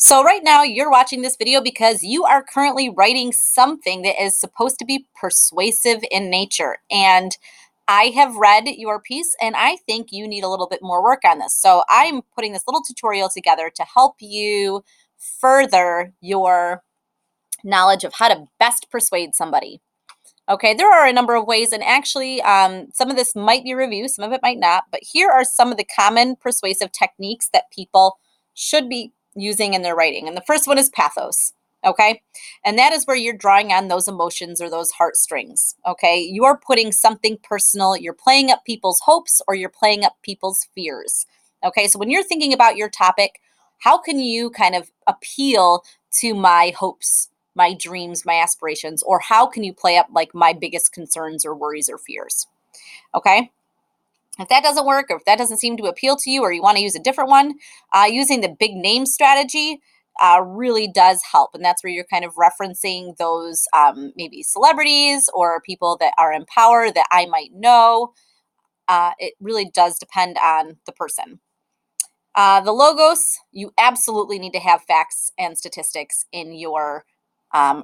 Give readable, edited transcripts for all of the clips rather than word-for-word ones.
So right now you're watching this video because you are currently writing something that is supposed to be persuasive in nature. And I have read your piece and I think you need a little bit more work on this. So I'm putting this little tutorial together to help you further your knowledge of how to best persuade somebody. Okay, there are a number of ways, and actually, some of this might be review, some of it might not, but here are some of the common persuasive techniques that people should be using in their writing. And the first one is pathos, okay? And that is where you're drawing on those emotions or those heartstrings, okay? You're putting something personal, you're playing up people's hopes or you're playing up people's fears, okay? So when you're thinking about your topic, how can you kind of appeal to my hopes, my dreams, my aspirations, or how can you play up like my biggest concerns or worries or fears? Okay. If that doesn't work, or if that doesn't seem to appeal to you, or you want to use a different one, using the big name strategy really does help. And that's where you're kind of referencing those maybe celebrities or people that are in power that I might know. It really does depend on the person. The logos, you absolutely need to have facts and statistics in your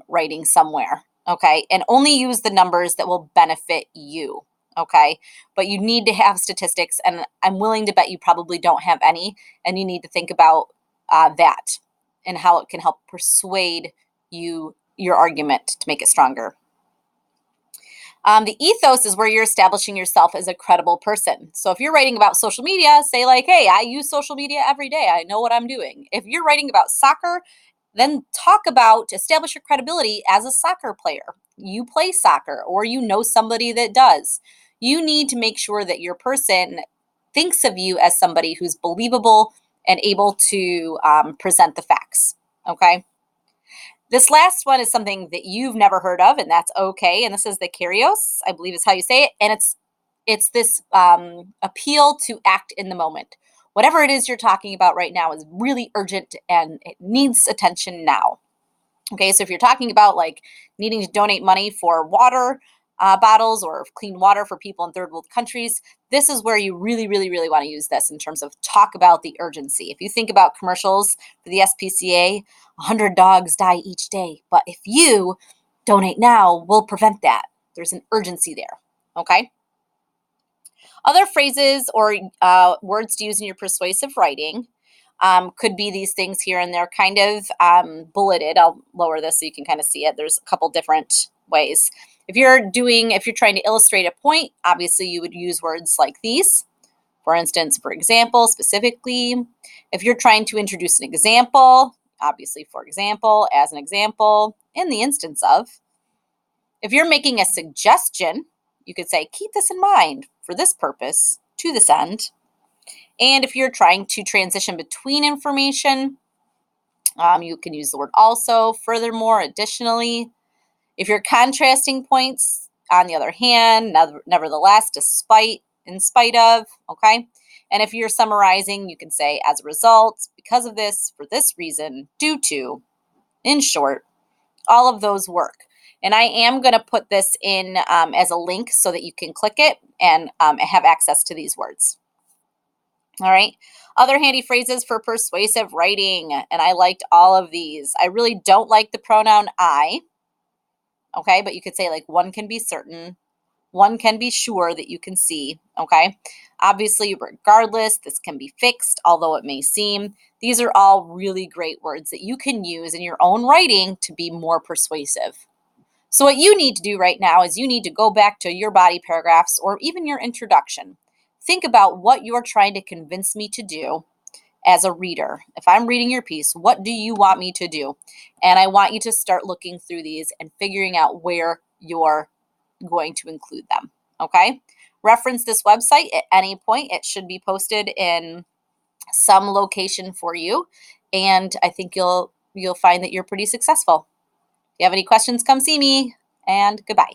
writing somewhere, okay? And only use the numbers that will benefit you, okay? But you need to have statistics, and I'm willing to bet you probably don't have any, and you need to think about that and how it can help persuade your argument to make it stronger. The ethos is where you're establishing yourself as a credible person. So if you're writing about social media, say like, hey, I use social media every day. I know what I'm doing. If you're writing about soccer, then talk about establish your credibility as a soccer player. You play soccer or you know somebody that does. You need to make sure that your person thinks of you as somebody who's believable and able to present the facts. Okay. This last one is something that you've never heard of, and that's okay. And this is the Kyrios, I believe is how you say it. And it's this appeal to act in the moment. Whatever it is you're talking about right now is really urgent and it needs attention now. Okay, so if you're talking about like needing to donate money for water bottles or clean water for people in third world countries, this is where you really, really, really want to use this in terms of talk about the urgency. If you think about commercials for the SPCA, 100 dogs die each day, but if you donate now, we'll prevent that. There's an urgency there, okay? Other phrases or words to use in your persuasive writing could be these things here, and they're kind of bulleted. I'll lower this so you can kind of see it. There's a couple different ways. If you're trying to illustrate a point, obviously you would use words like these. For instance, for example, specifically. If you're trying to introduce an example, obviously, for example, as an example, in the instance of. If you're making a suggestion, you could say, keep this in mind for this purpose, to this end. And if you're trying to transition between information, you can use the word also, furthermore, additionally. If you're contrasting points, on the other hand, nevertheless, despite, in spite of, okay? And if you're summarizing, you can say, as a result, because of this, for this reason, due to, in short, all of those work. And I am going to put this in as a link so that you can click it and have access to these words. All right. Other handy phrases for persuasive writing. And I liked all of these. I really don't like the pronoun I. Okay. But you could say like one can be certain. One can be sure that you can see. Okay. Obviously, regardless, this can be fixed, although it may seem. These are all really great words that you can use in your own writing to be more persuasive. So what you need to do right now is you need to go back to your body paragraphs or even your introduction. Think about what you're trying to convince me to do as a reader. If I'm reading your piece, what do you want me to do? And I want you to start looking through these and figuring out where you're going to include them. Okay? Reference this website at any point. It should be posted in some location for you. And I think you'll find that you're pretty successful. If you have any questions, come see me, and goodbye.